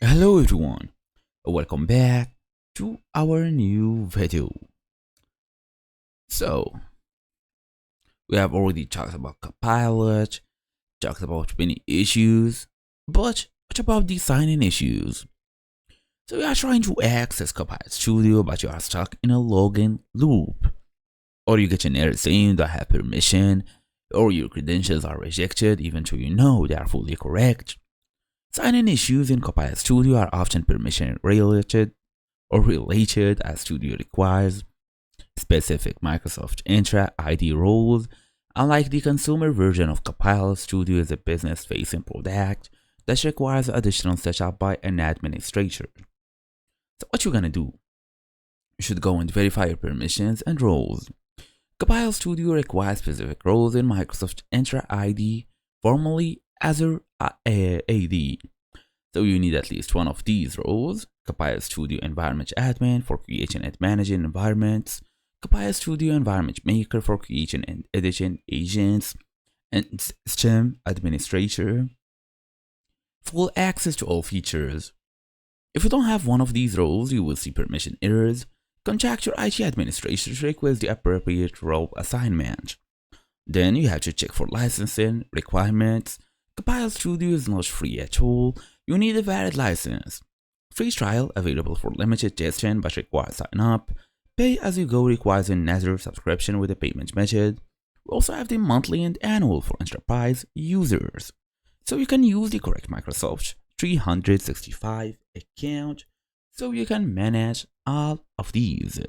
Hello everyone, welcome back to our new video. So, we have already talked about Copilot, talked about many issues, but what about the sign-in issues? So you are trying to access Copilot Studio, but you are stuck in a login loop. Or you get an error saying that I have permission, or your credentials are rejected even though you know they are fully correct. Sign-in issues in Copilot Studio are often permission related as Studio requires specific Microsoft Entra ID roles. Unlike the consumer version of Copilot, Studio is a business-facing product that requires additional setup by an administrator. So what you're gonna do? You should go and verify your permissions and roles. Copilot Studio requires specific roles in Microsoft Entra ID, formerly Azure AD. So you need at least one of these roles: Copilot Studio Environment Admin for creating and managing environments, Copilot Studio Environment Maker for creating and editing agents, and System Administrator, full access to all features. If you don't have one of these roles, you will see permission errors. Contact your IT administrator to request the appropriate role assignment. Then you have to check for licensing requirements. Copilot Studio is not free at all. You need a valid license. Free trial available for limited testing but requires sign up. Pay as you go requires another subscription with a payment method. We also have the monthly and annual for enterprise users. So you can use the correct Microsoft 365 account so you can manage all of these.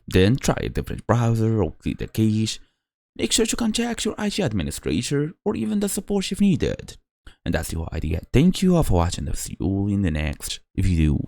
Then try a different browser or clear the cache. Make sure to contact your IT administrator or even the support if needed. And that's the whole idea. Thank you all for watching. I'll see you all in the next video.